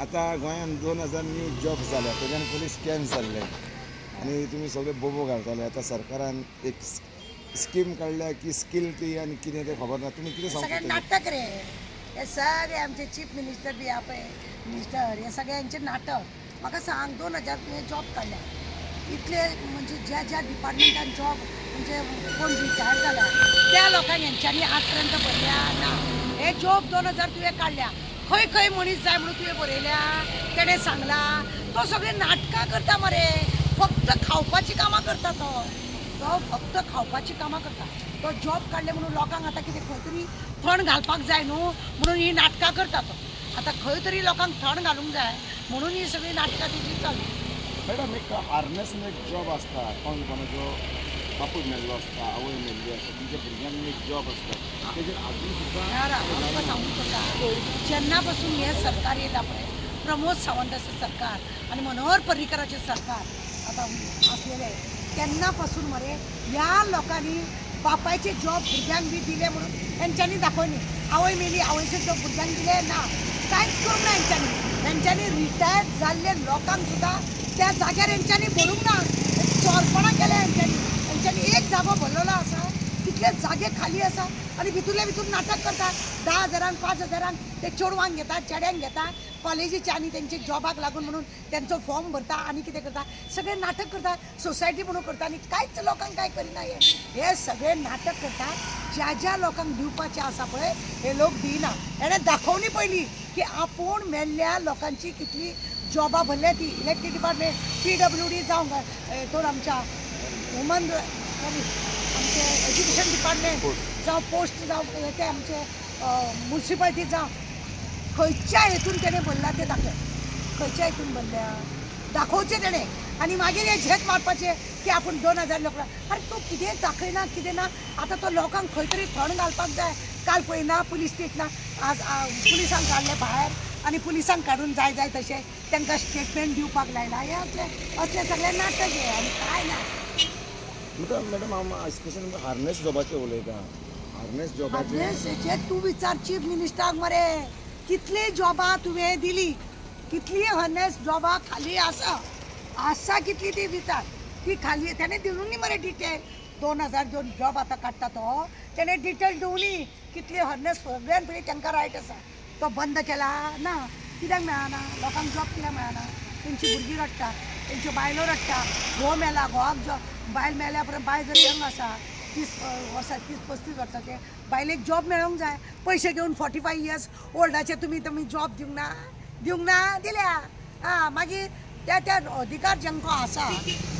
आता गोंयांत 2000 new jobs जाल्या तेच्यान पोलीस स्कॅम्स जाल्ले आनी तुमी सगळे बोबो घालताले. आता सरकारान एक स्कीम काढल्या की स्किल ती आनी कितें तें खबर ना. तुमी कितें सगळे सांगता? नाटक रे हे सगळे आमचे चीफ मिनिस्टर बी हा पळय मिनिस्टर हे सगळ्यांचे नाटक. म्हाका सांग 2000 तुवें जॉब काडल्या इतले म्हणजे ज्या ज्या डिपार्टमेंटान जॉब म्हणजे कोण रिटायर जाला त्या लोकांक हेंच्यांनी आज पर्यंत भरल्या ना. हे जॉब 2000 तुवें काडल्या खंय खंय मनीस जाय म्हणून तुवें बरयल्या तेणें सांगला. तो सगळे नाटकां करता मरे. फक्त खावपाची कामां करता तो फक्त खावपाची कामां करता. तो जॉब काडले म्हणून लोकांक आतां कितें खंय तरी थंड घालपाक जाय न्हू म्हणून ही नाटकां करता तो. आतां खंय तरी लोकांक थंड घालूंक जाय म्हणून ही सगळी नाटकां तेजी चालू. मॅडम एक हार्नेस एक जॉब आसता कोण कोणाचो बापूय मेल्लो आसता आवय मेल्ली आसता तुमच्या भुरग्यांक एक जॉब आसता तेजेर आजून सुद्दां सांगूंक सोदता जेन्ना पासून हे सरकार येता पळय प्रमोद सावंताचें सरकार आनी मनोहर पर्रीकराचें सरकार आतां आसलेलें तेन्ना पासून मरे ह्या लोकांनी बापायचे जॉब भुरग्यांक बी दिले म्हणून हेंच्यांनी दाखयली. आवय मेली आवयचे जॉब भुरग्यांक दिले ना कांयच करूंक ना हेंच्यांनी रिटायर जाल्ले लोकांक सुद्दां त्या जाग्यार हेंच्यांनी भरूंक ना. चोरपणां केल्या हेंच्यांनी एक जागो भरलेलो आसा कितले जागे खाली आसा आनी भितूरले भितूर नाटक करता. 10,000 5,000 ते चेडवांक घेता चेड्यांक घेता कॉलेजीचे आनी तेंचे जॉबाक लागून म्हणून तेंचो फॉर्म भरता आनी कितें करता सगळे नाटक करता. सोसायटी म्हणून करता आनी कांयच लोकांक कांय करिना. हे सगळे नाटक करता. ज्या ज्या लोकांक दिवपाचें आसा पळय हे लोक दिना. हेणें दाखोवनी पयलीं की आपूण मेल्ल्या लोकांची कितली जॉबां भरल्या ती इलेक्ट्रीक डिपार्टमेंट PWD जावं हितून आमच्या ह्युमन आमचे एज्युकेशन डिपार्टमेंट जावं पोस्ट जावं ते आमचे म्युन्सिपालिटी जावं खंयच्या हेतून तेणें भरला ते दाखय. खंयच्या हेतून भरल्या दाखोवचें तेणें आनी मागीर हे झेत मारपाचें की आपूण 2000 लोक. अरे तूं कितें दाखयना कितें ना. आतां तो लोकांक खंय तरी थंड घालपाक जाय. काल पळयना पुलीस स्टेशना आज पुलिसांक काडले भायर आनी पुलिसांक काडून जाय जाय तशें तांकां स्टेटमेंट दिवपाक लायला. हे असले सगळे नाटक हे आनी कांय ना. मॅडम हांव स्पेशल हार्नेस जॉबाचें उलयतां. हार्नेस जॉबाचें तूं विचार चीफ मिनिस्टराक मरे कितली जॉबां तुवें दिली कितली हार्नेस जॉबां खाली आसा कितली ती विचार. ती खाली तेणें दिवूनी मरे डिटेल 2000 जो जॉब आतां काडटा तो तेणें डिटेल दिवनी कितली हार्नेस सगळ्यान पयलीं तांकां रायट आसा. तो बंद केला ना कित्याक मेळना लोकांक जॉब कित्याक मेळना. तेंची भुरगीं रडटा तेंच्यो बायलो रडटा. घोव मेला घोवाक जॉब बायल मेल्या उपरांत बायल जर यंग आसा 30 वर्सां 30-35 वर्सांचे बायलेक जॉब मेळोंक जाय. पयशे घेवन 45 इयर्स ओल्डाचे तुमी जॉब दिवंक ना दिल्या मागीर त्या त्या अधिकार जांकां आसा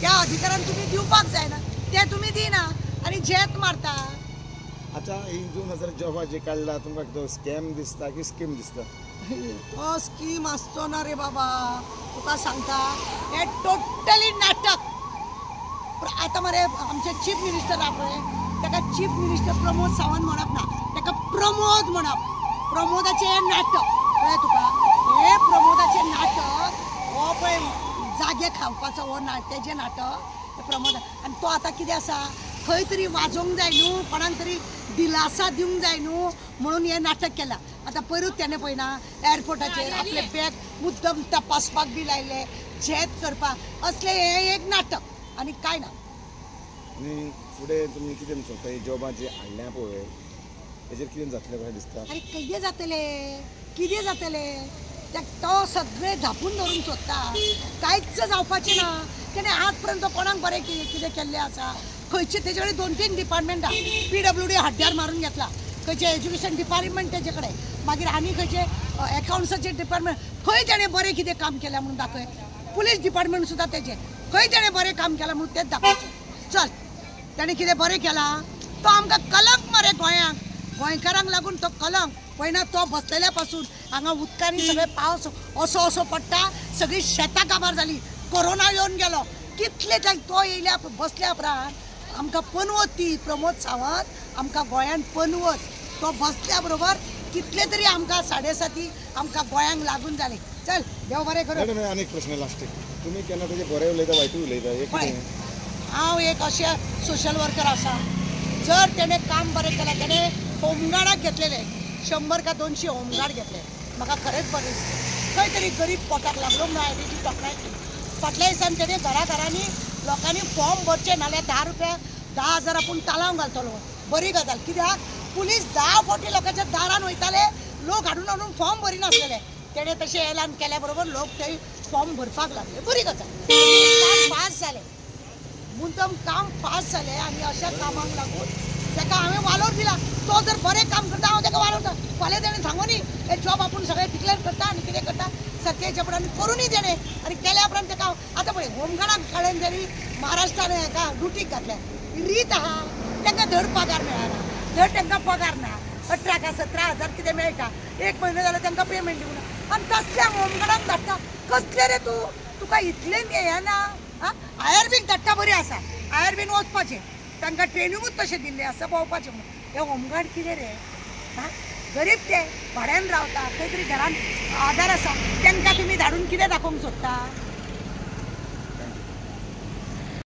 त्या अधिकारान तुमी दिवपाक जायना ते तुमी दिना आनी झेत मारता. आतां ही 2000 जॉबां जे काडला तुमकां तो स्कॅम दिसता की स्कीम दिसता? तो स्कीम आसचो ना रे बाबा. तुका सांगता हे टोटली नाटक. आतां मरे आमचे चीफ मिनिस्टर आहा पळय ताका चीफ मिनिस्टर प्रमोद सावंत म्हणप ना ताका प्रमोद म्हणप. प्रमोदाचें नाटक कळ्ळें तुका. हे प्रमोदाचें नाटक हो पळय जागे खावपाचो हो तेजें नाटक प्रमोद. आनी तो आतां कितें आसा खंय तरी वाजोवंक जाय न्हू कोणाक तरी दिलासा दिवंक जाय न्हू म्हणून हें नाटक केलां. आतां पयरूच तेणें पळयना एअरपोर्टाचेर आपले बॅग मुद्दम तपासपाक बी लायले झेत करपाक असलें हें एक नाटक आनी कांय ना. आनी फुडें तुमी कितें सोदता ही जॉबां जी हाडल्या पळय हेजेर कितें जातलें कशें दिसता? अरे कितें जातलें तो सगळे धापून धरून सोदता. कांयच जावपाचें ना. तेणें आज पर्यंत कोणाक बरें कितें केल्लें आसा खंयचे तेजे कडेन 2-3 डिपार्टमेंट आहा. PWD हड्ड्यार मारून घेतला. खंयचे एज्युकेशन डिपार्टमेंट तेजे कडेन मागीर आनी खंयचे एकाउंट्साचे डिपार्टमेंट खंय तेणें बरें कितें काम केलें म्हणून दाखय. पुलीस डिपार्टमेंट सुद्दां तेजें खंय तेणें बरें काम केलां म्हणून तेच दाखोवचें. चल तेणें कितें बरें केलां तो आमकां कलंक मरे गोंयांक गोंयकारांक लागून तो कलंक. पळयना तो बसलेल्या पासून हांगा उदकांनी सगळे पावस असो पडटा सगळी शेतां काबार जाली. कोरोना येवन गेलो कितले तो येयल्या बसल्या उपरांत आमकां पनवत ती प्रमोद सावंत आमकां गोंयांत पनवत तो बसल्या बरोबर कितले तरी आमकां 7.5 आमकां गोंयांक लागून जाले. चल देव बरें करूं. आनी एक प्रश्न लास्ट तुमी केन्ना तेजे बरें उलयता वायटूय उलयता? हांव एक अशें सोशल वर्कर आसा. जर तेणें काम बरें केलें तेणें होमगार्डाक घेतलेले 100 का 200 होमगार्ड घेतले म्हाका खरेंच बरें दिसता. खंय तरी गरीब पोटाक लागलो म्हणून आयडीची तोखणाय केली. फाटल्या दिसांनी तेणी घराघरांनी लोकांनी फॉर्म भरचे नाल्यार 10,000 आपूण तालांव घालतलो. बरी गजाल. कित्याक पुलीस 10 फावटी लोकांच्या दारान वयताले, लोक हाडून फॉर्म भरिनासलेले. तेणे तशें एलान केल्या बरोबर लोक ते फॉर्म भरपाक लागले. बरी गजाल. काम फास्ट जालें, मुद्दम काम फास्ट जालें आनी अशा कामाक लागून ताका हांवें वालोर दिला. तो जर बरें काम करता हांव ताका वालोर दिता. फाल्यां तेणें सांगो न्ही हे जॉब आपूण सगळें डिक्लेअर करता आनी कितें करता सत्याच्या उपरांत करूनय तेणें आनी केल्या उपरांत ताका आतां पळय होमगार्डाक काडून तेणी महाराष्ट्रान हाका ड्युटीक घातल्या. रीत आहा तांकां धड पगार मेळना, धड तांकां पगार ना. 18 का 17,000 कितें मेळटा. 1 म्हयनो जालो तांकां पेमेंट दिवना आनी तसल्या होमगार्डाक धाडटा. कसले रे तूं? तुका इतलें येना? आयआरबीक धाडटा बरी आसा. आयआरबीन वचपाचें, तांकां ट्रेनिंगूच तशें दिल्लें आसा भोंवपाचें म्हणून. हे होमगार्ड कितें रे? गरीब ते भाड्यान रावता, खंय तरी घरान आदार आसा, तांकां तुमी धाडून कितें दाखोवंक सोदता?